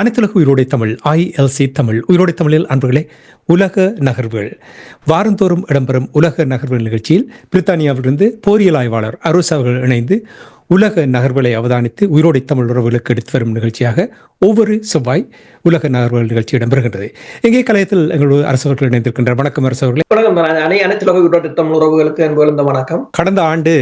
அனைத்துலக உயிரோடை தமிழ் ILC தமிழ் உயிரோடை தமிழில் அன்பர்களே, உலக நகர்வுகள் வாரந்தோறும் இடம்பெறும் உலக நகர்வுகள் நிகழ்ச்சியில் பிரித்தானியாவிலிருந்து போரியல் ஆய்வாளர் அருஸ் அவர்கள் இணைந்து உலக நகர்வுகளை அவதானித்து உயிரோடை தமிழ் உறவுகளுக்கு எடுத்து வரும் நிகழ்ச்சியாக ஒவ்வொரு செவ்வாய் உலக நகர்வுகள் நிகழ்ச்சி இடம்பெறுகின்றது. இங்கே கலையத்தில் எங்களோட அரசவர்கள் இணைந்திருக்கின்ற வணக்கம் அரசவர்களே. அனைத்துலக உயிரோடை தமிழ் உறவுகளுக்கு என்பது வணக்கம். கடந்த ஆண்டு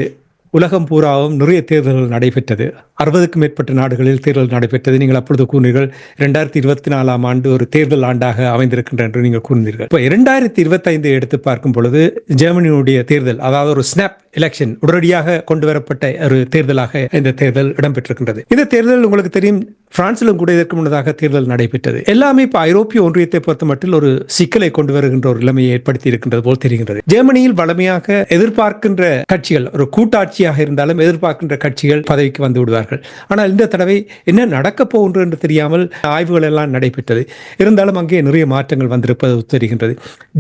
உலகம் பூராவும் நிறைய தேர்தல்கள் நடைபெற்றது. 60க்கும் மேற்பட்ட நாடுகளில் தேர்தல் நடைபெற்றது. நீங்கள் அப்பொழுது கூறினீர்கள் 2024 ஆண்டு ஒரு தேர்தல் ஆண்டாக அமைந்திருக்கின்ற என்று நீங்கள் கூறினீர்கள். இப்போ 2025 எடுத்து பார்க்கும் பொழுது ஜெர்மனியுடைய தேர்தல், அதாவது ஒரு ஸ்னாப் எலெக்ஷன், உடனடியாக கொண்டு வரப்பட்ட ஒரு தேர்தலாக இந்த தேர்தல் இடம்பெற்றிருக்கின்றது. இந்த தேர்தல் உங்களுக்கு தெரியும், பிரான்சிலும் கூட இதற்கு முன்னதாக தேர்தல் நடைபெற்றது. எல்லாமே இப்போ ஐரோப்பிய ஒன்றியத்தை பொறுத்த மட்டில் ஒரு சிக்கலை கொண்டு வருகின்ற ஒரு நிலைமையை ஏற்படுத்தி இருக்கின்றது போல் தெரிகின்றது. ஜெர்மனியில் வலிமையாக எதிர்பார்க்கின்ற கட்சிகள், ஒரு கூட்டாட்சியாக இருந்தாலும் எதிர்பார்க்கின்ற கட்சிகள் பதவிக்கு வந்து விடுவார்கள். ஆனால் இந்த தடவை என்ன நடக்கப் போகின்றது என்று தெரியாமல் ஆய்வுகள் எல்லாம் நடைபெற்றது. இருந்தாலும் அங்கே நிறைய மாற்றங்கள் வந்திருப்பது தெரிகின்றது.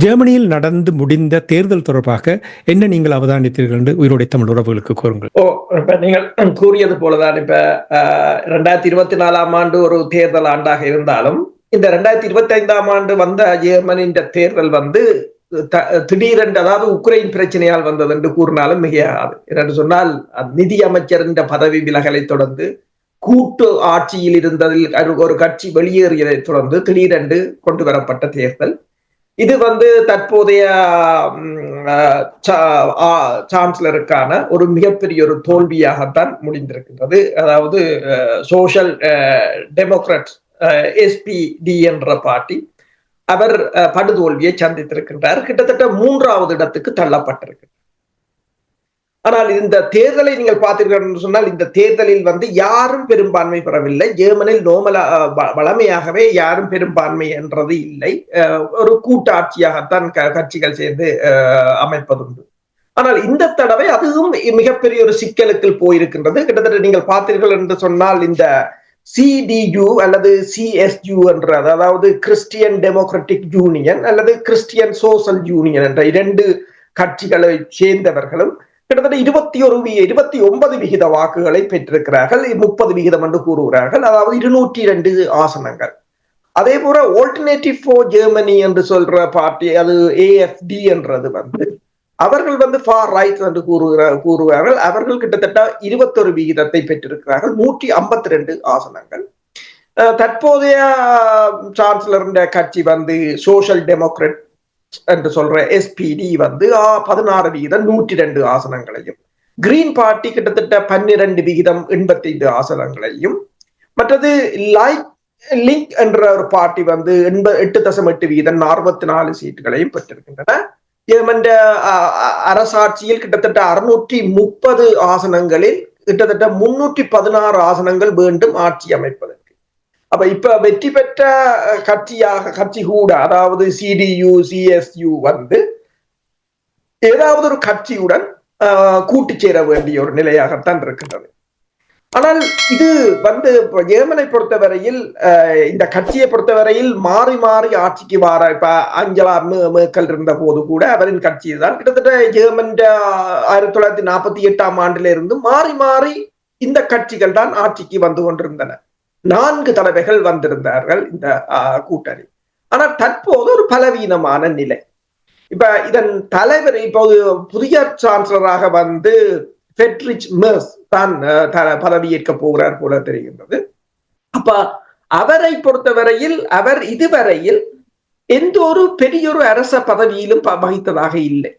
ஜெர்மனியில் நடந்து முடிந்த தேர்தல் தொடர்பாக என்ன நீங்கள் அவதானித்தீர்கள் என்று உயிரோடை தமிழ் உறவுகளுக்கு கூறுங்கள். நீங்கள் கூறியது போலதான், இப்ப 2024 ஆண்டு ஒரு தேர்தல் ஆண்டாக இருந்தாலும் இந்த 2025 ஆண்டு வந்த ஜெர்மனியின் தேர்தல் திடீரென்று, அதாவது உக்ரைன் பிரச்சனையால் வந்தது என்று கூறினாலும் மிகையாது. என்று சொன்னால், நிதி அமைச்சரின் பதவி விலகலை தொடர்ந்து கூட்டு ஆட்சியில் இருந்ததில் ஒரு கட்சி வெளியேறியதை தொடர்ந்து திடீரென்று கொண்டு வரப்பட்ட தேர்தல். இது தற்போதைய சான்சலருக்கான ஒரு மிகப்பெரிய ஒரு தோல்வியாகத்தான் முடிந்திருக்கின்றது. அதாவது சோஷியல் டெமோக்ராட் SPD என்ற பார்ட்டி அவர் படுதோல்வியை சந்தித்திருக்கின்றார். கிட்டத்தட்ட 3வது இடத்துக்கு தள்ளப்பட்டிருக்கு. ஆனால் இந்த தேர்தலை நீங்கள் பார்த்தீர்கள் என்று சொன்னால், இந்த தேர்தலில் யாரும் பெரும்பான்மை பெறவில்லை. ஜெர்மனியில் வளமையாகவே யாரும் பெரும்பான்மை என்றது இல்லை. ஒரு கூட்டாட்சியாகத்தான் கட்சிகள் சேர்ந்து அமைப்பதுண்டு. ஆனால் இந்த தடவை அதுவும் மிகப்பெரிய ஒரு சிக்கலுக்குள் போயிருக்கின்றது. கிட்டத்தட்ட நீங்கள் பார்த்தீர்கள் என்று சொன்னால், இந்த CDU அல்லது CSU என்ற, அதாவது கிறிஸ்டியன் டெமோக்ராட்டிக் யூனியன் அல்லது கிறிஸ்டியன் சோசியல் யூனியன் என்ற 2 கட்சிகளை சேர்ந்தவர்களும் கிட்டத்தட்ட 29% வாக்குகளை பெற்றிருக்கிறார்கள். 30% என்று கூறுகிறார்கள். அதாவது 202 ஆசனங்கள். அதே போல ஆல்டர்னேட்டிவ் ஃபார் ஜெர்மனி என்று சொல்ற பார்ட்டி, அது AFD என்றது அவர்கள் ஃபார் ரைட் என்று கூறுவார்கள். அவர்கள் கிட்டத்தட்ட 21% பெற்றிருக்கிறார்கள். 152 ஆசனங்கள். தற்போதைய சான்சலர் கட்சி சோஷியல் டெமோக்ராட் என்று சொல்ற SPD 16% 102 ஆசனங்களையும், கிரீன் பார்ட்டி கிட்டத்தட்ட 12% 85 ஆசனங்களையும், மற்றது லிங்க் என்ற ஒரு பார்ட்டி 8.8% 44 சீட்டுகளையும் பெற்றிருக்கின்றன. அரசாட்சியில் கிட்டத்தட்ட 630 ஆசனங்களில் கிட்டத்தட்ட 316 ஆசனங்கள் வேண்டும் ஆட்சி அமைப்பதற்கு. அப்ப இப்ப வெற்றி பெற்ற கட்சி கூட, அதாவது CDU CSU ஏதாவது ஒரு கட்சியுடன் கூட்டு சேர வேண்டிய ஒரு நிலையாகத்தான் இருக்கின்றது. ஆனால் இது ஜெர்மனை பொறுத்தவரையில், இந்த கட்சியை பொறுத்தவரையில் மாறி மாறி ஆட்சிக்கு வார, இப்ப அஞ்சலா மேர்க்கல் இருந்த போது கூட அவரின் கட்சி தான் கிட்டத்தட்ட ஜெர்மன் 1948 ஆண்டில இருந்து மாறி மாறி இந்த கட்சிகள் தான் ஆட்சிக்கு வந்து கொண்டிருந்தன. 4 தடவைகள் வந்திருந்தார்கள் இந்த கூட்டணி. ஆனால் தற்போது ஒரு பலவீனமான நிலை. இப்ப இதன் தலைவர் இப்போது புதிய சான்சலராக ஃபெட்ரிச் மெர்ஸ் தான் பதவியேற்க போகிறார் போல தெரிகின்றது. அப்ப அவரை பொறுத்தவரையில் அவர் இதுவரையில் எந்த ஒரு பெரிய ஒரு அரச பதவியிலும் வகித்ததாக இல்லை.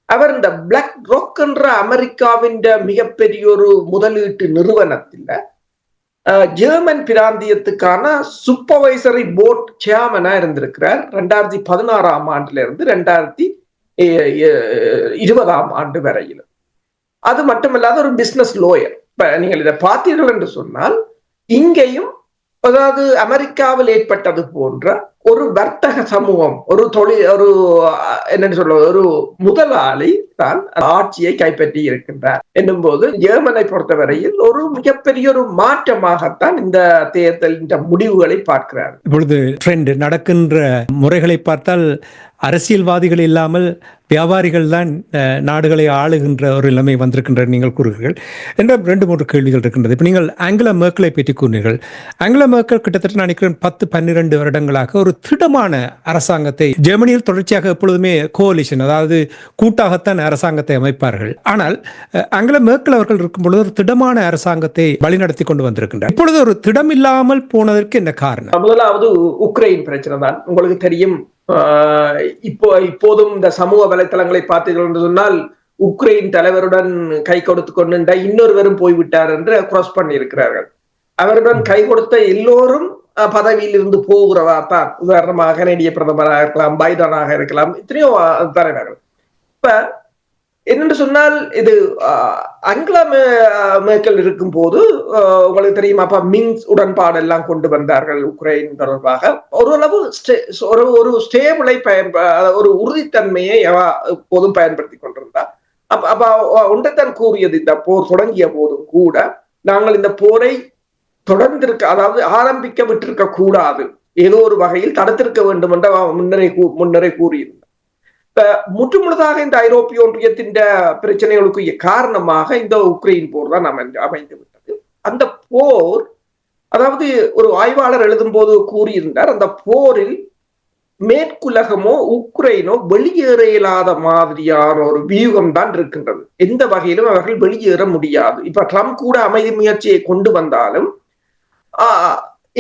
அவர் இந்த பிளாக் ராக் என்ற அமெரிக்காவின் மிகப்பெரிய ஒரு முதலீட்டு நிறுவனத்தில் ஜெர்மன் பிராந்தியத்துக்கான சூப்பர்வைசரி போர்ட் சேர்மனா இருந்திருக்கிறார். 2016 ஆண்டுல இருந்து 2020 ஆண்டு வரையில். அது மட்டுமல்லாத ஒரு பிசினஸ் லோயர். நீங்கள் இதை பார்த்தீர்கள் என்று சொன்னால், இங்கேயும் அதாவது அமெரிக்காவில் ஏற்பட்டது போன்ற ஒரு வர்த்தக சமூகம், ஒரு தொழில், ஒரு என்னன்னு சொல்ல, ஒரு முதலாளி தான் ஆட்சியை கைப்பற்றி இருக்கின்றார் என்னும் போது ஜெர்மனை பொறுத்தவரையில் ஒரு மிகப்பெரிய ஒரு மாற்றமாகத்தான் இந்த தேர்தல் இந்த முடிவுகளை பார்க்கிறார். இப்பொழுது ட்ரெண்ட் நடக்கின்ற முறைகளை பார்த்தால் அரசியல்வாதிகள் இல்லாமல் வியாபாரிகள் தான் நாடுகளை ஆளுகின்ற ஒரு நிலைமை வந்திருக்கின்ற நீங்கள் கூறுகிறீர்கள் என்ற 2-3 கேள்விகள் இருக்கின்றது. இப்போ நீங்கள் ஆங்கலா மேர்க்கலை பற்றி கூறினீர்கள். ஆங்கலா மேர்க்கல் கிட்டத்தட்ட நினைக்கிறேன் 10-12 வருடங்களாக ஒரு திடமான அரசாங்கத்தை, ஜெர்மனியில் தொடர்ச்சியாக எப்பொழுதுமே கோலிஷன், அதாவது கூட்டாகத்தான் அரசாங்கத்தை அமைப்பார்கள். ஆனால் ஆங்கலா மேர்க்கல் அவர்கள் இருக்கும் பொழுது ஒரு திடமான அரசாங்கத்தை வழிநடத்தி கொண்டு வந்திருக்கின்றார். இப்பொழுது ஒரு திடம் இல்லாமல் போனதற்கு என்ன காரணம்? முதலாவது உக்ரைன் பிரச்சனை தான். உங்களுக்கு தெரியும், இப்போதும் இந்த சமூக வலைத்தளங்களை பார்த்தீர்கள் என்று சொன்னால் உக்ரைன் தலைவருடன் கை கொடுத்து கொண்டு இன்னொருவரும் போய்விட்டார் என்று கிராஸ் பண்ணி இருக்கிறார்கள். அவருடன் கை கொடுத்த எல்லோரும் பதவியில் இருந்து போகிறதா தான். உதாரணமாக கனடிய பிரதமராக இருக்கலாம், பைடனாக இருக்கலாம், எத்தனையோ தலைவர்கள். இப்ப என்னென்று சொன்னால் இது ஆங்கலா மேர்க்கல் இருக்கும் போது உங்களுக்கு தெரியும், அப்ப மின்ஸ் உடன்பாடு எல்லாம் கொண்டு வந்தார்கள் உக்ரைன் தொடர்பாக. ஓரளவு ஒரு ஸ்டேபிளை ஒரு உறுதித்தன்மையை எப்போதும் பயன்படுத்தி கொண்டிருந்தார். அப்ப ஒன்றைத்தான் கூறியது, இந்த போர் தொடங்கிய போதும் கூட நாங்கள் இந்த போரை தொடர்ந்து அதாவது ஆரம்பிக்க விட்டிருக்க கூடாது, ஏதோ ஒரு வகையில் தடுத்திருக்க வேண்டும் என்ற முன்னரே கூறியிருந்தார். முற்றுமுழுதாக இந்த ஐரோப்பிய ஒன்றியத்தின் பிரச்சனைகளுக்கு காரணமாக இந்த உக்ரைன் போர் தான் அமைந்து விட்டது. அந்த போர், அதாவது ஒரு ஆய்வாளர் எழுதும் போது கூறியிருந்தார், அந்த போரில் மேற்குலகமோ உக்ரைனோ வெளியேற இயலாத மாதிரியான ஒரு வியூகம் தான் இருக்கின்றது. எந்த வகையிலும் அவர்கள் வெளியேற முடியாது. இப்ப ட்ரம்ப் கூட அமைதி முயற்சியை கொண்டு வந்தாலும்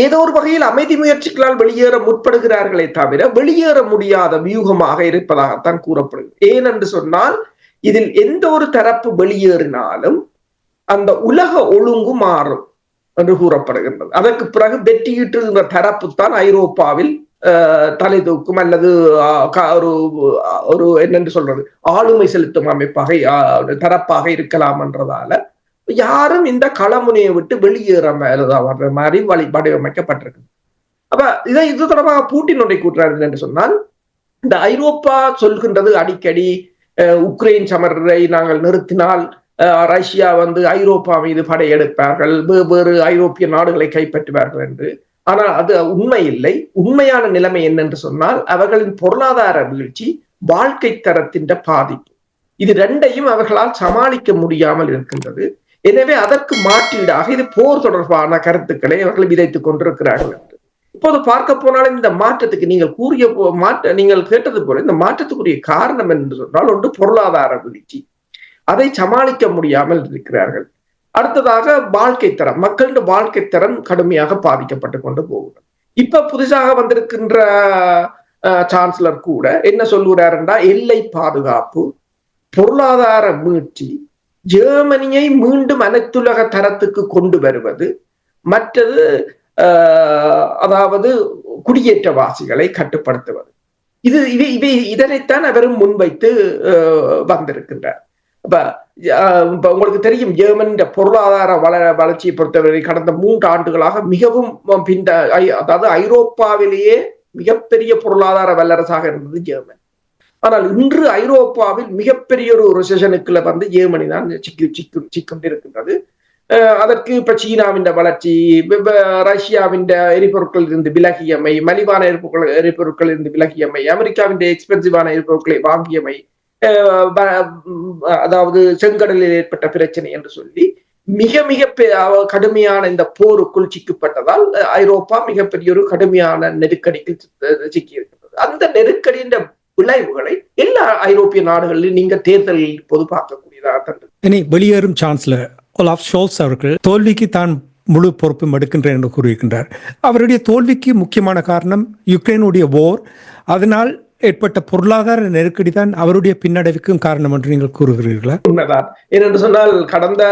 ஏதோ ஒரு வகையில் அமைதி முயற்சிகளால் வெளியேற முற்படுகிறார்களே தவிர வெளியேற முடியாத வியூகமாக இருப்பதாகத்தான் கூறப்படுகிறது. ஏனென்று சொன்னால் இதில் எந்த ஒரு தரப்பு வெளியேறினாலும் அந்த உலக ஒழுங்கு மாறும் என்று கூறப்படுகின்றது. அதற்கு பிறகு வெற்றியிட்டுகின்ற தரப்பு தான் ஐரோப்பாவில் தலை தூக்கும் அல்லது ஒரு என்னென்று சொல்றது, ஆளுமை செலுத்தும் அமைப்பாக தரப்பாக இருக்கலாம் என்றதால யாரும் இந்த களமுனையை விட்டு வெளியேற வர்ற மாதிரி வடிவமைக்கப்பட்டிருக்கு. அப்ப இது தொடர்பாக பூட்டின் ஒன்றை கூட்டுறாரு என்று சொன்னால், இந்த ஐரோப்பா சொல்கின்றது அடிக்கடி உக்ரைன் சமரை நாங்கள் நிறுத்தினால் ரஷ்யா ஐரோப்பா மீது படையெடுப்பார்கள், வேறு ஐரோப்பிய நாடுகளை கைப்பற்றுவார்கள் என்று. ஆனால் அது உண்மை இல்லை. உண்மையான நிலைமை என்னென்று சொன்னால் அவர்களின் பொருளாதார வீழ்ச்சி, வாழ்க்கை தரத்தின் பாதிப்பு, இது ரெண்டையும் அவர்களால் சமாளிக்க முடியாமல் இருக்கின்றது. எனவே அதற்கு மாற்றீடாக இது போர் தொடர்பான கருத்துக்களை அவர்கள் விதைத்துக் கொண்டிருக்கிறார்கள் என்று. இப்போது பார்க்க போனாலும் இந்த மாற்றத்துக்கு நீங்கள் கேட்டது போல இந்த மாற்றத்துக்குரிய காரணம் என்று சொன்னால் ஒன்று பொருளாதார வீழ்ச்சி, அதை சமாளிக்க முடியாமல் இருக்கிறார்கள். அடுத்ததாக வாழ்க்கை தரம், மக்களின் வாழ்க்கை தரம் கடுமையாக பாதிக்கப்பட்டு கொண்டு போகுது. இப்ப புதுசாக வந்திருக்கின்ற சான்சலர் கூட என்ன சொல்லுகிறார் என்றால், எல்லை பாதுகாப்பு, பொருளாதார மீட்சி, ஜெர்மனியை மீண்டும் அனைத்துலக தரத்துக்கு கொண்டு வருவது, மற்றது அதாவது குடியேற்றவாசிகளை கட்டுப்படுத்துவது, இதனைத்தான் அவரும் முன்வைத்து வந்திருக்கின்றார். இப்ப உங்களுக்கு தெரியும், ஜெர்மன் பொருளாதார வளர்ச்சியை பொறுத்தவரை கடந்த 3 ஆண்டுகளாக மிகவும் அதாவது ஐரோப்பாவிலேயே மிகப்பெரிய பொருளாதார வல்லரசாக இருந்தது ஜெர்மன். ஆனால் இன்று ஐரோப்பாவில் மிகப்பெரிய ஒரு ரிசெஷனுக்குள்ள ஜெர்மனி தான் சிக்கொண்டிருக்கின்றது. அதற்கு இப்ப சீனாவின் வளர்ச்சி, ரஷ்யாவின் எரிபொருட்கள் இருந்து விலகியமை, மலிவான எரிபொருட்கள் இருந்து விலகியமை, அமெரிக்காவின் எக்ஸ்பென்சிவான எரிபொருட்களை வாங்கியமை, அதாவது செங்கடலில் ஏற்பட்ட பிரச்சனை என்று சொல்லி மிக மிக கடுமையான இந்த போருக்குள் சிக்கப்பட்டதால் ஐரோப்பா மிகப்பெரிய ஒரு கடுமையான நெருக்கடிக்கு சிக்கி இருக்கின்றது. அந்த நெருக்கடியின் விளைவுகளை எல்லா ஐரோப்பிய நாடுகளிலும் நீங்க தேர்தலில் பொது பார்க்கக்கூடியதாக. வெளியேறும் சான்சலர் ஒலாஃப் ஷோல்ஸ் அவர்கள் தோல்விக்கு தான் முழு பொறுப்பும் எடுக்கின்றேன் என்று கூறியிருக்கின்றார். அவருடைய தோல்விக்கு முக்கியமான காரணம் யுக்ரைனுடைய போர், அதனால் ஏற்பட்ட பொருளாதார நெருக்கடி தான் அவருடைய பின்னடைவுக்கும் காரணம் என்று நீங்கள் கூறுகிறீர்களா? உண்மைதான். ஏனென்று சொன்னால் கடந்த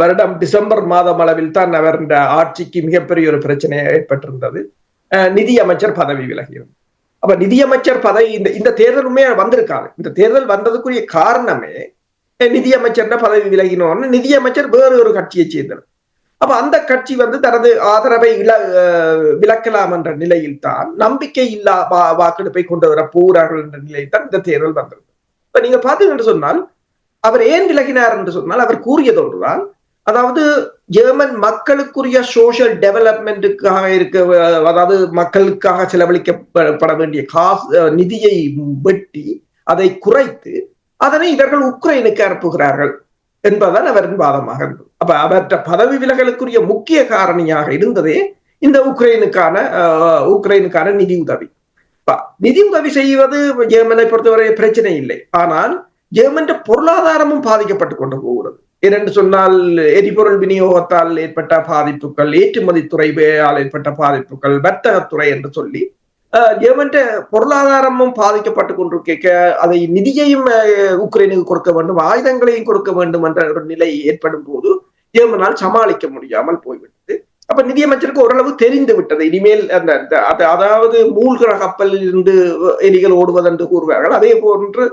வருடம் டிசம்பர் மாதம் அளவில் தான் அவர் இந்த ஆட்சிக்கு மிகப்பெரிய ஒரு பிரச்சனை ஏற்பட்டிருந்தது. நிதி அமைச்சர் பதவி விலகியது. அப்ப நிதியமைச்சர் பதவி இந்த தேர்தலுமே வந்திருக்காது. இந்த தேர்தல் வந்ததுக்குரிய காரணமே நிதியமைச்சர் பதவி விலகினோன்னு நிதியமைச்சர் வேறு ஒரு கட்சியை சேர்ந்தவர். அப்ப அந்த கட்சி தனது ஆதரவை விலக்கலாம் என்ற நிலையில் தான், நம்பிக்கை இல்லா வாக்கெடுப்பை கொண்டு வர போகிறார்கள் என்ற நிலையில் தான் இந்த தேர்தல் வந்தது. இப்ப நீங்க பாத்தீங்க என்று சொன்னால், அவர் ஏன் விலகினார் என்று சொன்னால், அவர் கூறியது ஒன்றுதான், அதாவது ஜெர்மன் மக்களுக்குரிய சோசியல் டெவலப்மெண்ட்டுக்காக அதாவது மக்களுக்காக செலவழிக்கப்பட வேண்டிய நிதியை வெட்டி அதை குறைத்து அதனை இவர்கள் உக்ரைனுக்கு அனுப்புகிறார்கள் என்பதுதான் அவரின் வாதமாக இருந்தது. அப்ப அவற்ற பதவி விலகலுக்குரிய முக்கிய காரணியாக இருந்ததே இந்த உக்ரைனுக்கான நிதி உதவி. நிதி உதவி செய்வது ஜெர்மனை பொறுத்தவரை பிரச்சனை இல்லை. ஆனால் ஜெர்மன் பொருளாதாரமும் பாதிக்கப்பட்டுக் கொண்டு போகிறது. ஏனென்று சொன்னால், எரிபொருள் விநியோகத்தால் ஏற்பட்ட பாதிப்புகள், ஏற்றுமதி துறையால் ஏற்பட்ட பாதிப்புகள், வர்த்தகத்துறை என்று சொல்லி ஜெர்மன் பொருளாதாரமும் பாதிக்கப்பட்டுக் கொண்டிருக்க, அதை நிதியையும் உக்ரைனுக்கு கொடுக்க வேண்டும், ஆயுதங்களையும் கொடுக்க வேண்டும் என்ற ஒரு நிலை ஏற்படும் போது ஜெர்மனால் சமாளிக்க முடியாமல் போய்விட்டது. அப்ப நிதியமைச்சருக்கு ஓரளவு தெரிந்து விட்டது, இனிமேல் அதாவது மூழ்கிற கப்பலில் இருந்து எலிகள் ஓடுவதென்று கூறுவார்கள், அதே போன்று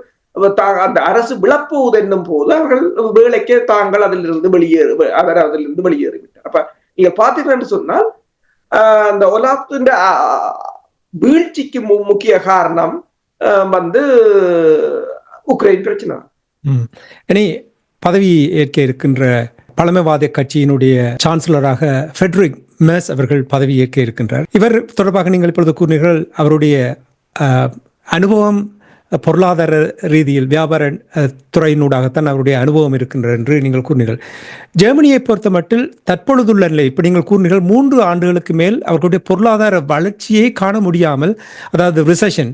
அந்த அரசு விழப்போவது என்னும் போது அவர்கள் வேலைக்கு தாங்கள் அதிலிருந்து வெளியேறிவிட்டார். அப்ப நீங்க பாத்தீங்கன்னு சொன்னால், அந்த ஒலாஃபின் வீழ்ச்சிக்கு முக்கிய காரணம் உக்ரைன் பிரச்சனை. இனி பதவி ஏற்க இருக்கின்ற பழமைவாத கட்சியினுடைய சான்சலராக ஃபெட்ரிக் மேர்ஸ் அவர்கள் பதவி ஏற்க இருக்கின்றார். இவர் தொடர்பாக நீங்கள் இப்பொழுது கூறினீர்கள், அவருடைய அனுபவம் பொருளாதார ரீதியில் வியாபார துறையினூடாகத்தான் அவருடைய அனுபவம் இருக்கின்றது என்று நீங்கள் கூறினீர்கள். ஜெர்மனியை பொறுத்த மட்டில் தற்பொழுதுள்ள நிலை, இப்போ நீங்கள் கூறினீர்கள் 3 ஆண்டுகளுக்கு மேல் அவர்களுடைய பொருளாதார வளர்ச்சியை காண முடியாமல், அதாவது ரிசெஷன்,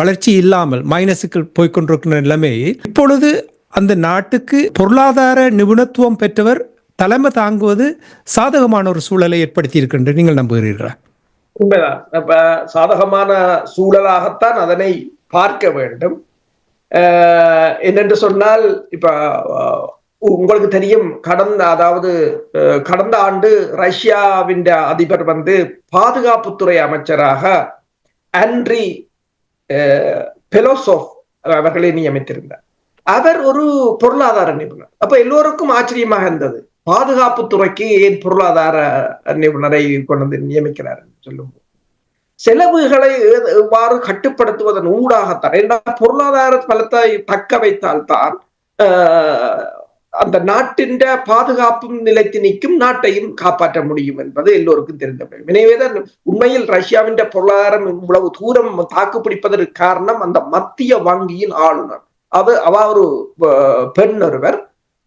வளர்ச்சி இல்லாமல் மைனஸுக்கு போய்கொண்டிருக்கின்ற நிலைமையை இப்பொழுது அந்த நாட்டுக்கு பொருளாதார நிபுணத்துவம் பெற்றவர் தலைமை தாங்குவது சாதகமான ஒரு சூழலை ஏற்படுத்தி இருக்கின்ற நீங்கள் நம்புகிறீர்களா? உண்மைதான். அப்ப சாதகமான சூழலாகத்தான் அதனை பார்க்க வேண்டும். என்னென்று சொன்னால், இப்ப உங்களுக்கு தெரியும், கடந்த ஆண்டு ரஷ்யாவின் அதிபர் பாதுகாப்புத்துறை அமைச்சராக ஆண்ட்ரி பெலோசோவ் அவர்களை நியமித்திருந்தார். அவர் ஒரு பொருளாதார நிபுணர். அப்ப எல்லோருக்கும் ஆச்சரியமாக இருந்தது, பாதுகாப்புத்துறைக்கு ஏன் பொருளாதார நிபுணரை கொண்டு நியமிக்கிறார் என்று சொல்லும் போது, செலவுகளை எவ்வாறு கட்டுப்படுத்துவதன் ஊடாகத்தான், ஏனென்றால் பொருளாதார பலத்தை தக்க வைத்தால்தான் அந்த நாட்டின் பாதுகாப்பும் நிலைத்து நிற்கும், நாட்டையும் காப்பாற்ற முடியும் என்பது எல்லோருக்கும் தெரிந்த. எனவேதான் உண்மையில் ரஷ்யாவின் பொருளாதாரம் இவ்வளவு தூரம் தாக்கு பிடிப்பதற்கு காரணம் அந்த மத்திய வங்கியின் ஆளுநர். அவர் ஒரு பெண் ஒருவர்,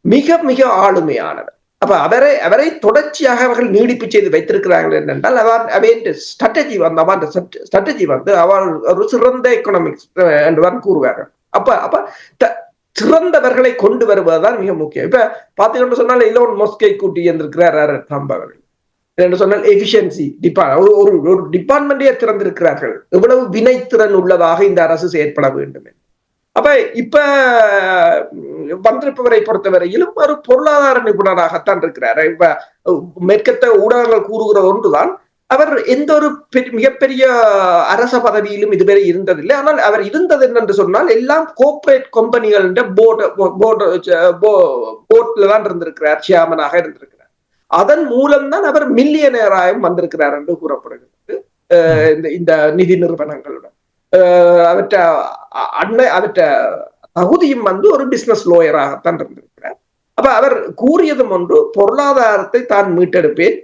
மிக மிக ஆளுமையானவர். அப்ப அவரை தொடர்ச்சியாக அவர்கள் நீடிப்பு செய்து வைத்திருக்கிறார்கள் என்றால், ஸ்ட்ராட்டஜி அவர் ஒரு சிறந்த எக்கனாமிக்ஸ் என்றுதான் கூறுவார்கள். அப்ப சிறந்தவர்களை கொண்டு வருவதுதான் மிக முக்கியம். இப்ப பாத்தீங்கன்னு சொன்னால், எலோன் மஸ்கை கூட்டி இருந்திருக்கிறார் ட்ரம்ப் அவர்கள். என்று சொன்னால் எஃபிஷியன்சி ஒரு டிபார்ட்மெண்டே திறந்திருக்கிறார்கள், எவ்வளவு வினைத்திறன் உள்ளதாக இந்த அரசு செயற்பட வேண்டும். அப்ப இப்ப வந்திருப்பவரை பொறுத்தவரையிலும் ஒரு பொருளாதார நிபுணராகத்தான் இருக்கிறார். இப்ப மேற்கத்த ஊடகங்கள் கூறுகிற ஒன்றுதான், அவர் எந்த ஒரு மிகப்பெரிய அரச பதவியிலும் இதுவரை இருந்ததில்லை. ஆனால் அவர் இருந்தது என்னென்று சொன்னால், எல்லாம் கோஆபரேட் கம்பெனிகள் போர்ட்ல தான் இருந்திருக்கிறார், சேர்மனாக இருந்திருக்கிறார். அதன் மூலம்தான் அவர் மில்லியனராயும் வந்திருக்கிறார் என்று கூறப்படுகிறது இந்த நிதி நிறுவனங்களுடன். அவற்ற தகுதியும் ஒரு பிசினஸ் லோயராகத்தான் இருந்திருக்கிறார். அப்ப அவர் கூறியதும் ஒன்று, பொருளாதாரத்தை தான் மீட்டெடுப்பேன்,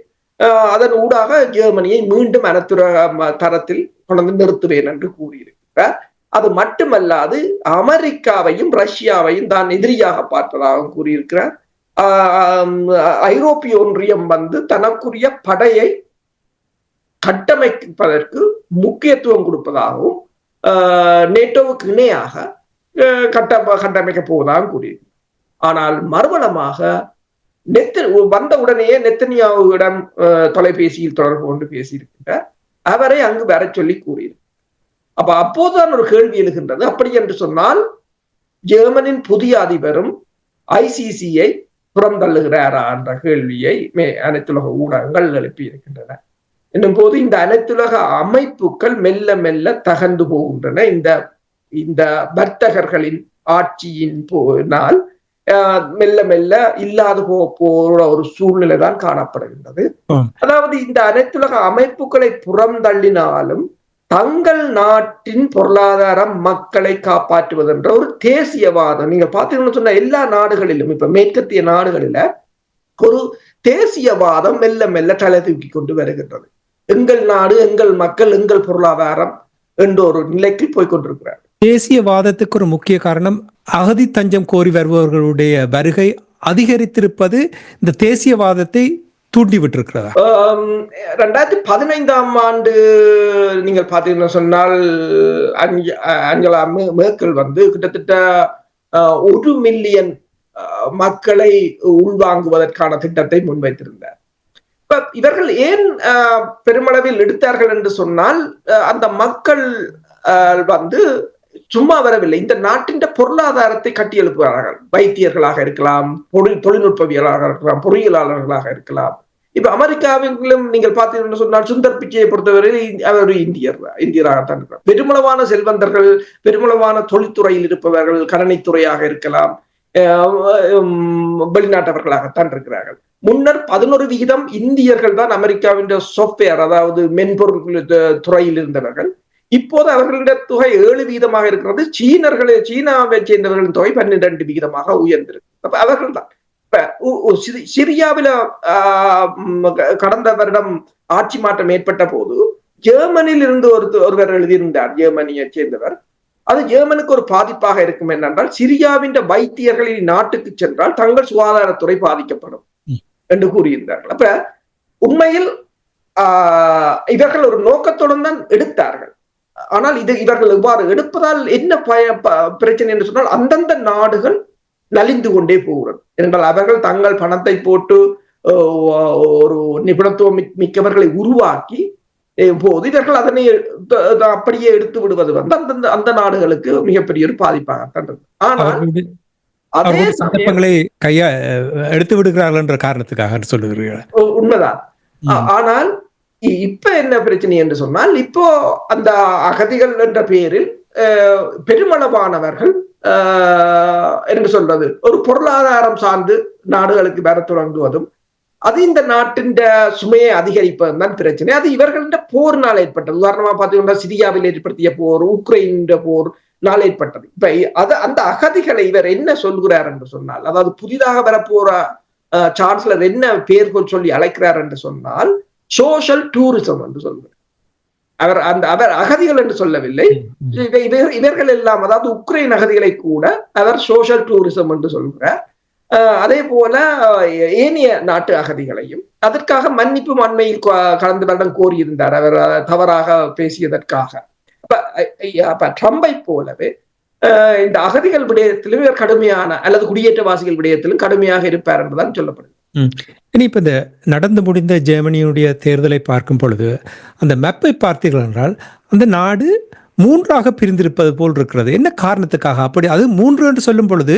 அதன் ஊடாக ஜெர்மனியை மீண்டும் அனைத்துற தரத்தில் கொண்டு நிறுத்துவேன் என்று கூறியிருக்கிறார். அது மட்டுமல்லாது அமெரிக்காவையும் ரஷ்யாவையும் தான் எதிரியாக பார்ப்பதாக கூறியிருக்கிறார். ஐரோப்பிய ஒன்றியம் தனக்குரிய படையை கட்டமைப்பதற்கு முக்கியத்துவம் கொடுப்பதாகவும், நேட்டோவுக்கு இணையாக கட்டமைக்க போவதாக கூறியிருக்கிறார். ஆனால் மறுபலமாக வந்த உடனேயே நெத்தனியாவுடன் தொலைபேசியில் தொடர்பு கொண்டு பேசியிருக்கின்றார். அவரை அங்கு வர சொல்லி கூறியிருக்கிறார். அப்போதுதான் ஒரு கேள்வி எழுகின்றது, அப்படி என்று சொன்னால் ஜெர்மனின் புதிய அதிபரும் ஐசிசியை புறந்தள்ளுகிறாரா என்ற கேள்வியை அனைத்துலக ஊடகங்கள் எழுப்பியிருக்கின்றன. என்னும் போது இந்த அனைத்துலக அமைப்புகள் மெல்ல மெல்ல தகர்ந்து போகின்றன. இந்த வர்த்தகர்களின் ஆட்சியின் போனால் மெல்ல மெல்ல இல்லாது போற ஒரு சூழ்நிலை தான் காணப்படுகின்றது. அதாவது இந்த அனைத்துலக அமைப்புகளை புறந்தள்ளினாலும் தங்கள் நாட்டின் பொருளாதாரம் மக்களை காப்பாற்றுவதென்ற ஒரு தேசியவாதம் நீங்க பாத்தீங்கன்னு சொன்ன எல்லா நாடுகளிலும் இப்ப மேற்கத்திய நாடுகளில ஒரு தேசியவாதம் மெல்ல மெல்ல தலை தூக்கி கொண்டு வருகின்றது. எங்கள் நாடு, எங்கள் மக்கள், எங்கள் பொருளாதாரம் என்ற ஒரு நிலைக்கு போய்கொண்டிருக்கிறார். தேசியவாதத்துக்கு ஒரு முக்கிய காரணம் அகதி தஞ்சம் கோரி வருபவர்களுடைய வருகை அதிகரித்திருப்பது இந்த தேசியவாதத்தை தூண்டிவிட்டிருக்கிறதா? 2015 நீங்கள் பாத்தீங்கன்னா சொன்னால் அங்கலா மேர்க்கல் கிட்டத்தட்ட 1 மில்லியன் மக்களை உள்வாங்குவதற்கான திட்டத்தை முன்வைத்திருந்தார். இப்ப இவர்கள் ஏன் பெருமளவில் எடுத்தார்கள் என்று சொன்னால் அந்த மக்கள் சும்மா வரவில்லை. இந்த நாட்டின் பொருளாதாரத்தை கட்டியெழுப்புவார்கள். வைத்தியர்களாக இருக்கலாம், தொழில்நுட்பவியலாளர்களாக இருக்கலாம், பொறியியலாளர்களாக இருக்கலாம். இப்ப அமெரிக்காவிலும் நீங்கள் பார்த்தீங்கன்னு சொன்னால் சுந்தர் பிச்சையை பொறுத்தவரை அவர் ஒரு இந்தியராகத்தான் இருக்கிறார். பெருமளவான செல்வந்தர்கள், பெருமளவான தொழில்துறையில் இருப்பவர்கள், கணனித்துறையாக இருக்கலாம், வெளிநாட்டவர்களாகத்தான் இருக்கிறார்கள். முன்னர் 11% இந்தியர்கள் தான் அமெரிக்காவின் சாப்ட்வேர், அதாவது மென்பொருள் துறையில் இருந்தவர்கள். இப்போது அவர்களுடைய தொகை 7% இருக்கிறது. சீனாவை சேர்ந்தவர்களின் தொகை 12% உயர்ந்திருக்கு. அப்ப அவர்கள் தான் சிரியாவில கடந்த வருடம் ஆட்சி மாற்றம் ஏற்பட்ட போது ஜெர்மனியில் இருந்து ஒருவர் எழுதியிருந்தார், ஜெர்மனியை சேர்ந்தவர். அது ஜெர்மனுக்கு ஒரு பாதிப்பாக இருக்கும் என்னென்றால் சிரியாவின் வைத்தியர்களின் நாட்டுக்கு சென்றால் தங்கள் சுகாதாரத்துறை பாதிக்கப்படும் என்று கூறியிருந்தார்கள். அப்ப உண்மையில் இவர்கள் ஒரு நோக்கத்துடன் தான் எடுத்தார்கள். ஆனால் இவர்கள் இவ்வாறு எடுப்பதால் என்ன பிரச்சனை என்று சொன்னால் அந்தந்த நாடுகள் நலிந்து கொண்டே போகிறது. என்றால் அவர்கள் தங்கள் பணத்தை போட்டு ஒரு நிபுணத்துவம் மிக்கவர்களை உருவாக்கி போது இவர்கள் அதனை அப்படியே எடுத்து விடுவது அந்த நாடுகளுக்கு மிகப்பெரிய ஒரு பாதிப்பாகத்தான். ஆனால் அதே சந்தர்ப்பங்களை எடுத்து விடுகிறார்கள் என்ற காரணத்துக்காக சொல்லுகிறீர்கள். உண்மைதான். ஆனால் இப்ப என்ன பிரச்சனை என்று சொன்னால் இப்போ அந்த அகதிகள் என்ற பெயரில் பெருமளவானவர்கள் என்று சொல்றது ஒரு பொருளாதாரம் சார்ந்து நாடுகளுக்கு வர தொடங்குவதும் அது இந்த நாட்டின் சுமையை அதிகரிப்பதும் தான் பிரச்சனை. அது இவர்களின் போர்னால் ஏற்பட்டது. உதாரணமா பார்த்தீங்கன்னா சிரியாவில் ஏற்படுத்திய போர், உக்ரைன் போர் நாள் ஏற்பட்டது. இப்ப அந்த அகதிகளை இவர் என்ன சொல்கிறார் என்று சொன்னால், அதாவது புதிதாக வரப்போற சான்சலர் என்ன பேர் சொல்லி அழைக்கிறார் என்று சொன்னால் சோஷியல் டூரிசம் என்று சொல்கிறார். அவர் அகதிகள் என்று சொல்லவில்லை. இவர்கள் எல்லாம், அதாவது உக்ரைன் அகதிகளை கூட அவர் சோஷியல் டூரிசம் என்று சொல்கிறார். அதே போல ஏனைய நாட்டு அகதிகளையும் அதற்காக மன்னிப்பு அண்மையில் கடந்த வருடம் கோரியிருந்தார், அவர் தவறாக பேசியதற்காக. அப்ப ட்ரம்பை போலவே இந்த அகதிகள் விடயத்திலும் இவர் கடுமையான, அல்லது குடியேற்றவாசிகள் விடயத்திலும் கடுமையாக இருப்பார் என்றுதான் சொல்லப்படுது. இனி இப்ப இந்த நடந்து முடிந்த ஜெர்மனியுடைய தேர்தலை பார்க்கும் பொழுது அந்த மேப்பை பார்த்தீர்கள் என்றால் அந்த நாடு 3ஆக பிரிந்திருப்பது போல் இருக்கிறது. என்ன காரணத்துக்காக அப்படி? அது 3 என்று சொல்லும் பொழுது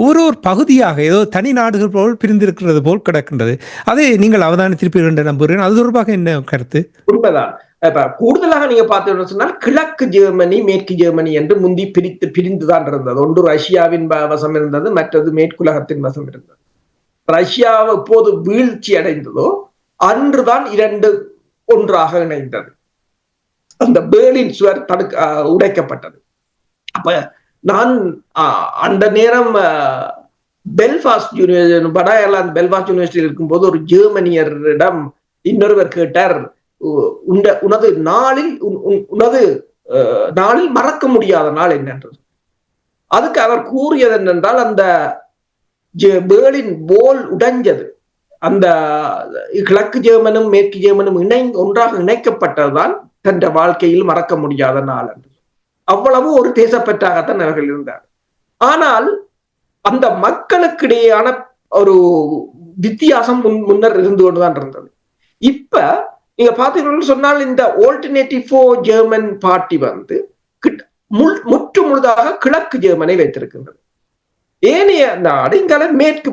ஒரு பகுதியாக ஏதோ தனி நாடுகள் போல் பிரிந்திருக்கிறது போல் கிடக்கின்றது. அதை நீங்கள் அவதானித்திருப்பீர்கள் என்று நம்புகிறேன். அது தொடர்பாக என்ன கருத்து? உண்மைதான். இப்ப கூடுதலாக நீங்க பார்த்தீங்கன்னு சொன்னால் கிழக்கு ஜெர்மனி, மேற்கு ஜெர்மனி என்று முந்தி பிரிந்துதான் இருந்தது. ஒன்று ரஷ்யாவின் வசம் இருந்தது, மற்றது மேற்குலகத்தின் வசம் இருந்தது. ரஷ்யா எப்போது வீழ்ச்சி அடைந்ததோ அன்றுதான் 2 ஒன்றாக இணைந்தது. அந்த பெர்லின் சுவர் உடைக்கப்பட்டது. அப்ப நான் அந்த நேரம் பெல்ஃபாஸ்ட் வட அயர்லாந்து பெல்ஃபாஸ்ட் யூனிவர்சிட்டியில் இருக்கும்போது ஒரு ஜெர்மனியரிடம் இன்னொருவர் கேட்டார், உனது நாளில் மறக்க முடியாத நாள் என்னன்றது. அதுக்கு அவர் கூறியது என்னென்றால் அந்த பெர்லின் போல் உடைஞ்சது, அந்த கிழக்கு ஜெர்மனும் மேற்கு ஜெர்மனும் ஒன்றாக இணைக்கப்பட்டதுதான் தன் வாழ்க்கையில் மறக்க முடியாத நாள் என்று. அவ்வளவு ஒரு தேசப்பற்றாகத்தான் அவர்கள் இருந்தார். ஆனால் அந்த மக்களுக்கிடையான ஒரு வித்தியாசம் முன்னர் இருந்து கொண்டுதான் இருந்தது. இப்ப நீங்க பாத்தீங்கன்னு சொன்னால் இந்த ஆல்டர்னேட்டிவ் ஃபார் ஜெர்மன் பார்ட்டி முற்று முழுதாக கிழக்கு ஜெர்மனை வைத்திருக்கின்றது. ஏனைய நாடு இங்கால மேற்கு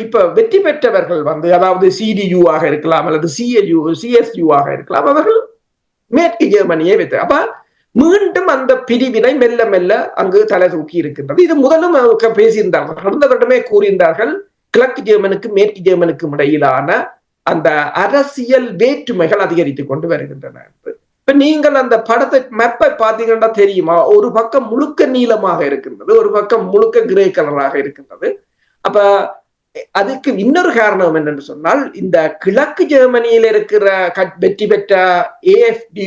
இப்ப வெற்றி பெற்றவர்கள் அதாவது CDU ஆக இருக்கலாம் அல்லது CSU ஆக இருக்கலாம், அவர்கள் மேற்கு ஜெர்மனியை வைத்து. அப்ப மீண்டும் அந்த பிரிவினை மெல்ல மெல்ல அங்கு தலை தூக்கி இருக்கின்றது. இது முதலும் பேசியிருந்தார்கள், கடந்த வருடமே கூறியிருந்தார்கள், கிழக்கு ஜெர்மனுக்கும் மேற்கு ஜெர்மனுக்கும் இடையிலான அந்த அரசியல் வேற்றுமைகள் அதிகரித்துக் கொண்டு வருகின்றன. இப்ப நீங்கள் அந்த படத்தை மேப்பை பார்த்தீங்கன்னா தெரியுமா, ஒரு பக்கம் முழுக்க நீளமாக இருக்கின்றது, ஒரு பக்கம் முழுக்க கிரே கலராக இருக்கின்றது. அப்ப அதுக்கு இன்னொரு காரணம் என்னன்னு சொன்னால், இந்த கிழக்கு ஜெர்மனியில் இருக்கிற வெற்றி பெற்ற AfD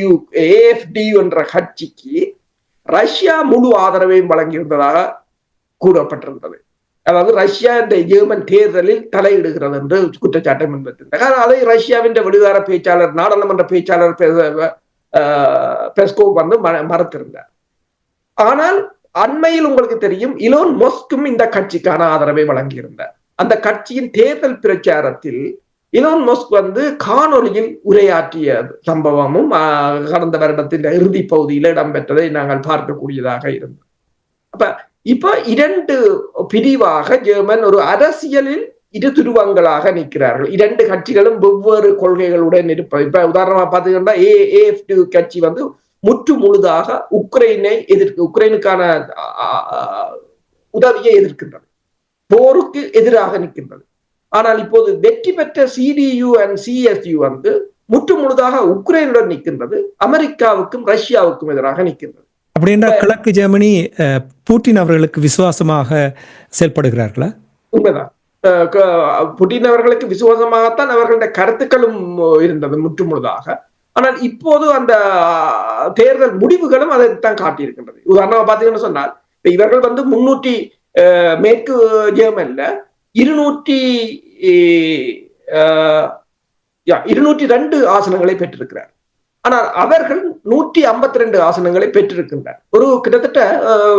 என்ற கட்சிக்கு ரஷ்யா முழு ஆதரவையும் வழங்கியிருந்ததாக கூறப்பட்டிருந்தது. அதாவது ரஷ்யா இந்த ஜெர்மன் தேர்தலில் தலையிடுகிறது என்று குற்றச்சாட்டை முன்வைத்திருந்தார். அதை ரஷ்யாவின் வெளிவார பேச்சாளர், நாடாளுமன்ற பேச்சாளர் பெஸ்கோவ் வந்து மறுத்திருந்தார். ஆனால் அண்மையில் உங்களுக்கு தெரியும், இலோன் மஸ்கும் இந்த கட்சிக்கான ஆதரவை வழங்கியிருந்தார். அந்த கட்சியின் தேர்தல் பிரச்சாரத்தில் இலோன் மஸ்க் வந்து காணொலியில் உரையாற்றிய சம்பவமும் கடந்த வருடத்தின் இறுதி பகுதியில் இடம்பெற்றதை நாங்கள் பார்க்கக்கூடியதாக இருந்தது. இப்ப இரண்டு பிரிவாக ஜெர்மன் ஒரு அரசியலில் இரு துருவங்களாக நிற்கிறார்கள். இரண்டு கட்சிகளும் வெவ்வேறு கொள்கைகளுடன் இருப்பது. இப்ப உதாரணமா பாத்தீங்கன்னா AfD கட்சி வந்து முற்று முழுதாக உக்ரைனுக்கான உதவியை எதிர்க்கின்றது, போருக்கு எதிராக நிற்கின்றது. ஆனால் இப்போது வெற்றி பெற்ற CDU and CSU வந்து முற்று முழுதாக உக்ரைனுடன் நிற்கின்றது, அமெரிக்காவுக்கும் ரஷ்யாவுக்கும் எதிராக நிற்கின்றது. அப்படின்னா கிழக்கு ஜெர்மனி புட்டின் அவர்களுக்கு விசுவாசமாக செயல்படுகிறார்களா? உண்மைதான். புட்டின் அவர்களுக்கு விசுவாசமாகத்தான் அவர்களுடைய கருத்துக்களும் இருந்தது முற்று முழுதாக. ஆனால் இப்போது அந்த தேர்தல் முடிவுகளும் அதைத்தான் காட்டியிருக்கின்றது. உதாரணமா பாத்தீங்கன்னு சொன்னால், இவர்கள் வந்து 300 மேற்கு ஜெர்மன்ல 202 ஆசனங்களை பெற்றிருக்கிறார். ஆனால் அவர்கள் 152 ஆசனங்களை பெற்றிருக்கின்றனர். கிட்டத்தட்ட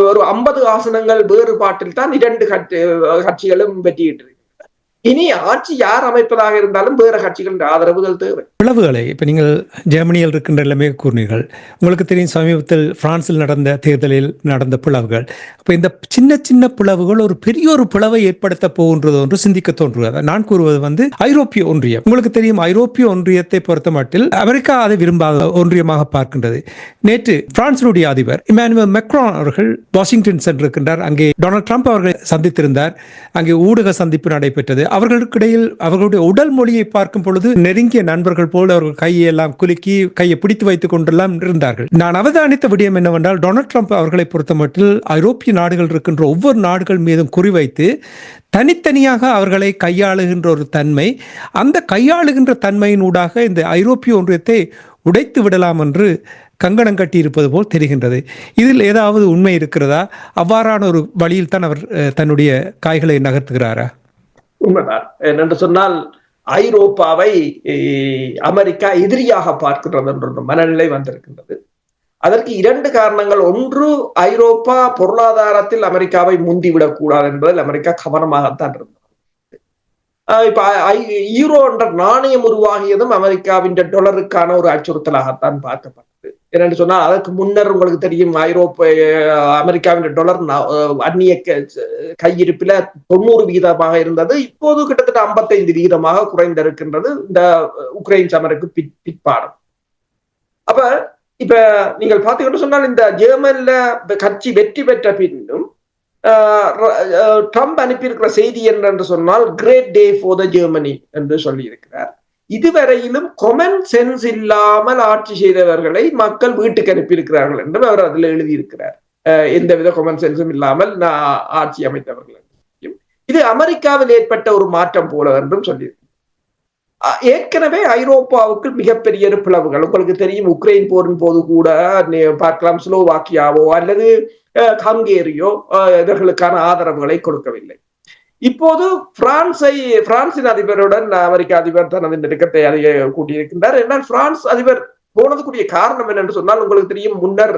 ஒரு 50 ஆசனங்கள் வேறுபாட்டில் தான் இரண்டு கட்சிகளும் வெற்றியிட்டு. இனி ஆட்சி யார் அமைப்பதாக இருந்தாலும் வேற கட்சிகளின் ஆதரவுகள் தேவை. பிளவுகளை இப்ப நீங்கள் ஜெர்மனியில் இருக்கின்ற எல்லாமே கூறினீர்கள். உங்களுக்கு தெரியும், சமீபத்தில் பிரான்சில் நடந்த தேர்தலில் நடந்த பிளவுகள். அப்ப இந்த சின்ன சின்ன பிளவுகள் ஒரு பெரிய ஒரு பிளவை ஏற்படுத்த போகின்றது என்று சிந்திக்க தோன்றுகிறது. நான் கூறுவது வந்து ஐரோப்பிய ஒன்றியம். உங்களுக்கு தெரியும், ஐரோப்பிய ஒன்றியத்தை பொறுத்த மட்டில் அமெரிக்கா அதை விரும்பாத ஒன்றியமாக பார்க்கின்றது. நேற்று பிரான்சினுடைய அதிபர் இமானுவேல் மேக்ரான் அவர்கள் வாஷிங்டன் சென்றிருக்கின்றார். அங்கே டொனால்ட் ட்ரம்ப் அவர்களை சந்தித்திருந்தார். அங்கே ஊடக சந்திப்பு நடைபெற்றது. அவர்களுக்கிடையில் அவர்களுடைய உடல் மொழியை பார்க்கும் பொழுது நெருங்கிய நண்பர்கள் போல் அவர்கள் கையை எல்லாம் குலுக்கி கையை பிடித்து வைத்துக் கொண்டெல்லாம் இருந்தார்கள். நான் அவதானித்த விடயம் என்னவென்றால், டொனால்ட் ட்ரம்ப் அவர்களை பொறுத்தமட்டில் ஐரோப்பிய நாடுகள் இருக்கின்ற ஒவ்வொரு நாடுகள் மீதும் குறிவைத்து தனித்தனியாக அவர்களை கையாளுகின்ற ஒரு தன்மை, அந்த கையாளுகின்ற தன்மையின் ஊடாக இந்த ஐரோப்பிய ஒன்றியத்தை உடைத்து விடலாம் என்று கங்கணம் கட்டி இருப்பது போல் தெரிகின்றது. இதில் ஏதாவது உண்மை இருக்கிறதா? அவ்வாறான ஒரு வழியில் தான் அவர் தன்னுடைய காய்களை நகர்த்துகிறாரா? உண்மைதான். என்று சொன்னால், ஐரோப்பாவை அமெரிக்கா எதிரியாக பார்க்கின்றது என்ற மனநிலை வந்திருக்கின்றது. அதற்கு இரண்டு காரணங்கள். ஒன்று, ஐரோப்பா பொருளாதாரத்தில் அமெரிக்காவை முந்திவிடக் கூடாது என்பதில் அமெரிக்கா கவனமாகத்தான் இருந்தது. இப்ப யூரோ என்ற நாணயம் உருவாகியதும் அமெரிக்காவின் டாலருக்கான ஒரு அச்சுறுத்தலாகத்தான் பார்க்கப்பட்டது. என்னென்னு சொன்னால், அதற்கு முன்னர் உங்களுக்கு தெரியும், அமெரிக்காவின் டாலர் அந்நிய கையிருப்பில 90% இருந்தது. இப்போது கிட்டத்தட்ட 55% குறைந்திருக்கின்றது, இந்த உக்ரைன் சமருக்கு பிற்பாடும். அப்ப இப்ப நீங்கள் பாத்தீங்கன்னு சொன்னால், இந்த ஜெர்மன்ல கட்சி வெற்றி பெற்ற பின்னும் ட்ரம்ப் அனுப்பியிருக்கிற செய்தி என்று சொன்னால், great day for the Germany என்று சொல்லி இருக்கிறார். இதுவரையிலும் காமன் சென்ஸ் இல்லாமல் ஆட்சி செய்தவர்களை மக்கள் வீட்டுக்கு அனுப்பியிருக்கிறார்கள் என்றும் அவர் அதில் எழுதியிருக்கிறார். எந்தவித காமன் சென்ஸும் இல்லாமல் ஆட்சி அமைத்தவர்கள். இது அமெரிக்காவில் ஏற்பட்ட ஒரு மாற்றம் போல என்றும் சொல்லியிருக்கிறார். ஏற்கனவே ஐரோப்பாவுக்கு மிகப்பெரிய பிளவுகள் உங்களுக்கு தெரியும். உக்ரைன் போரின் போது கூட பார்க்கலாம், ஸ்லோவாக்கியாவோ அல்லது ஹங்கேரியோ இவர்களுக்கான ஆதரவுகளை கொடுக்கவில்லை. இப்போது பிரான்சின் அதிபருடன் அமெரிக்க அதிபர் தனது நெருக்கத்தை கூட்டியிருக்கின்றார். என்றால் பிரான்ஸ் அதிபர் போனதுக்குரிய காரணம் என்னென்று சொன்னால், உங்களுக்கு தெரியும், முன்னர்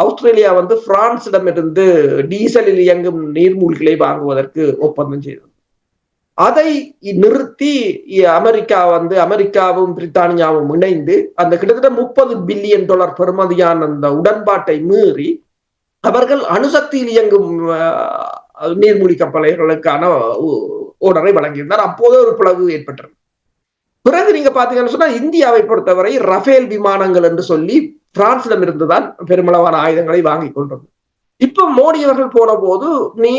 ஆஸ்திரேலியா வந்து பிரான்சிடமிருந்து டீசலில் இயங்கும் நீர்மூழ்கிகளை வாங்குவதற்கு ஒப்பந்தம் செய்தது. அதை நிறுத்தி அமெரிக்காவும் பிரித்தானியாவும் இணைந்து அந்த கிட்டத்தட்ட $30 பில்லியன் பெறுமதியான அந்த உடன்பாட்டை மீறி அவர்கள் அணுசக்தியில் இயங்கும் நீர்மூழ்கி கப்பல்களுக்கான ஓர்டரை வழங்கியிருந்தார். அப்போது ஒரு பிளவு ஏற்பட்டது. பிறகு நீங்க பாத்தீங்கன்னு சொன்னா, இந்தியாவை பொறுத்தவரை ரஃபேல் விமானங்கள் என்று சொல்லி பிரான்சிடம் இருந்துதான் பெருமளவான ஆயுதங்களை வாங்கி கொண்டது. இப்ப மோடி அவர்கள் போன போது நீ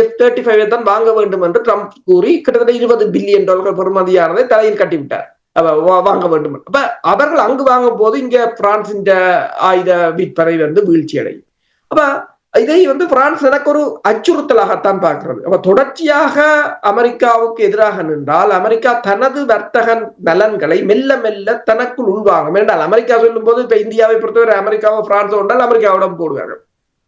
F-35 தான் வாங்க வேண்டும் என்று ட்ரம்ப் கூறி கிட்டத்தட்ட $20 பில்லியன் பெறுமதியானதை தலையில் கட்டிவிட்டார். வாங்க வேண்டும். அப்ப அவர்கள் அங்கு வாங்கும் போது இங்க பிரான்சின் ஆயுத விற்பனை வீழ்ச்சி அடையும். அப்ப இதை பிரான்ஸ் எனக்கு ஒரு அச்சுறுத்தலாகத்தான் பார்க்கிறது. அப்ப தொடர்ச்சியாக அமெரிக்காவுக்கு எதிராக நின்றால் அமெரிக்கா தனது வர்த்தக நலன்களை மெல்ல மெல்ல தனக்குள் உள்வாங்கும். என்றால் அமெரிக்கா சொல்லும் போது இப்ப இந்தியாவை பொறுத்தவரை அமெரிக்காவோ பிரான்ஸோ என்றால் அமெரிக்காவிடம் போடுவார்கள்.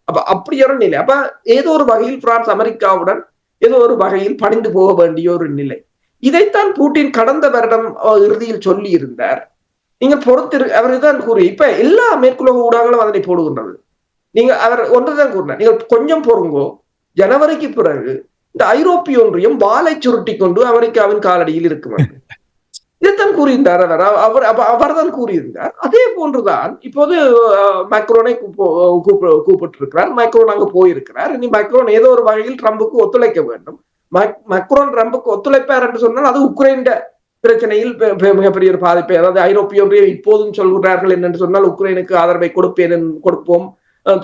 அப்ப அப்படி ஒரு நிலை. அப்ப ஏதோ ஒரு வகையில் பிரான்ஸ் அமெரிக்காவுடன் ஏதோ ஒரு வகையில் பணிந்து போக வேண்டிய ஒரு நிலை. இதைத்தான் புட்டின் கடந்த வருடம் இறுதியில் சொல்லி இருந்தார். நீங்க அவர் தான் கூறி இப்ப எல்லா மேற்குலக ஊடகங்களும் அதனை போடுகின்றது. நீங்க அவர் ஒன்றுதான் கூறினார், நீங்கள் கொஞ்சம் பொறுங்கோ, ஜனவரிக்கு பிறகு இந்த ஐரோப்பிய ஒன்றியம் வாளை சுருட்டி கொண்டு அமெரிக்காவின் காலடியில் இருக்கும். இதைத்தான் கூறியிருந்தார் அவர் தான் கூறியிருந்தார். அதே போன்றுதான் இப்போது மேக்ரோனை கூப்பிட்டிருக்கிறார். மேக்ரோன் அங்கு போயிருக்கிறார். இனி மேக்ரோன் ஏதோ ஒரு வகையில் ட்ரம்புக்கு ஒத்துழைக்க வேண்டும். மேக்ரோன் ட்ரம்புக்கு ஒத்துழைப்பார் என்று சொன்னால் அது உக்ரைன் பிரச்சனையில் மிகப்பெரிய ஒரு பாதிப்பை, அதாவது ஐரோப்பிய ஒன்றியம் இப்போதும் சொல்கிறார்கள் என்னென்று சொன்னால் உக்ரைனுக்கு ஆதரவை கொடுப்போம்,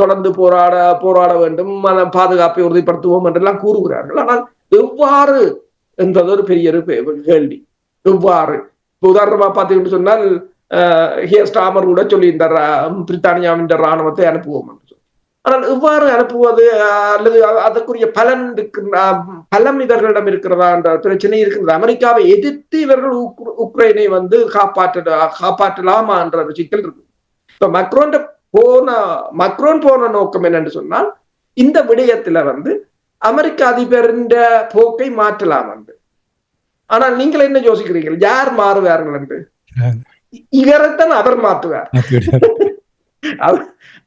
தொடர்ந்து போராட வேண்டும், பாதுகாப்பை உறுதிப்படுத்துவோம் என்றெல்லாம் கூறுகிறார்கள். ஆனால் எவ்வாறு என்றது ஒரு பெரிய கேள்வி. எவ்வாறு உதாரணமா பார்த்தீங்கன்னு சொன்னால் ஸ்டாமர் கூட சொல்லியிருந்தார் பிரித்தானியாவின் ராணுவத்தை அனுப்புவோம் என்று சொல்லி. ஆனால் எவ்வாறு அனுப்புவது அல்லது அதற்குரிய பலம் இவர்களிடம் இருக்கிறதா என்ற பிரச்சனை இருக்கிறது. அமெரிக்காவை எதிர்த்து இவர்கள் உக்ரைனை காப்பாற்றலாமா என்ற சிக்கல் இருக்கு. இப்ப மக்ரோன் போன நோக்கம் என்னன்னு சொன்னால் இந்த விடயத்துல அமெரிக்க அதிபரின் போக்கை மாற்றலாம் என்று. ஆனால் நீங்கள் என்ன யோசிக்கிறீர்கள், யார் மாறுவார்கள் என்று? இவரைத்தான் அவர் மாற்றுவார்.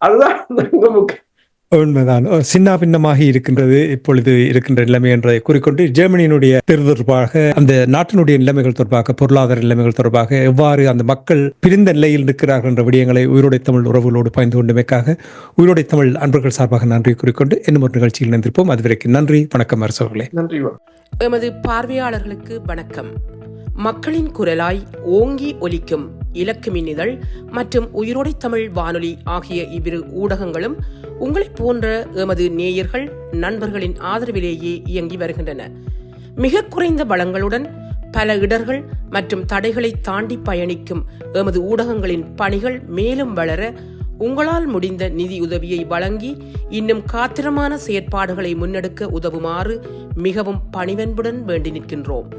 அதுதான் உண்மைதான். சின்ன பின்னமாக இருக்கின்றது இப்பொழுது இருக்கின்ற நிலைமை என்பதை கூறிக்கொண்டு ஜெர்மனியினுடைய தேர்தல் தொடர்பாக, அந்த நாட்டினுடைய நிலைமைகள் தொடர்பாக, பொருளாதார நிலைமைகள் தொடர்பாக எவ்வாறு அந்த மக்கள் பிரிந்த நிலையில் இருக்கிறார்கள் என்ற விடயங்களை உயிரோடை தமிழ் உறவுகளோடு பயந்து கொண்டமைக்காக உயிரோடை தமிழ் அன்பர்கள் சார்பாக நன்றி கூறிக்கொண்டு இன்னும் ஒரு நிகழ்ச்சியில் இணைந்திருப்போம். அதுவரைக்கும் நன்றி, வணக்கம் அரசர்களே. நன்றி. எமது பார்வையாளர்களுக்கு வணக்கம். மக்களின் குரலாய் ஓங்கி ஒலிக்கும் இலக்கு மின்னிதழ் மற்றும் உயிரோடை தமிழ் வானொலி ஆகிய இவ்விரு ஊடகங்களும் உங்களைப் போன்ற எமது நேயர்கள் நண்பர்களின் ஆதரவிலேயே இயங்கி வருகின்றன. மிக குறைந்த வளங்களுடன் பல இடர்கள் மற்றும் தடைகளை தாண்டி பயணிக்கும் எமது ஊடகங்களின் பணிகள் மேலும் வளர உங்களால் முடிந்த நிதி உதவியை வழங்கி இன்னும் காத்திரமான செயற்பாடுகளை முன்னெடுக்க உதவுமாறு மிகவும் பணிவன்புடன் வேண்டி நிற்கின்றோம்.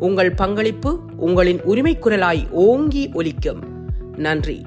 உங்கள் பங்களிப்பு உங்களின் உரிமை குரலாய் ஓங்கி ஒலிக்கும். நன்றி.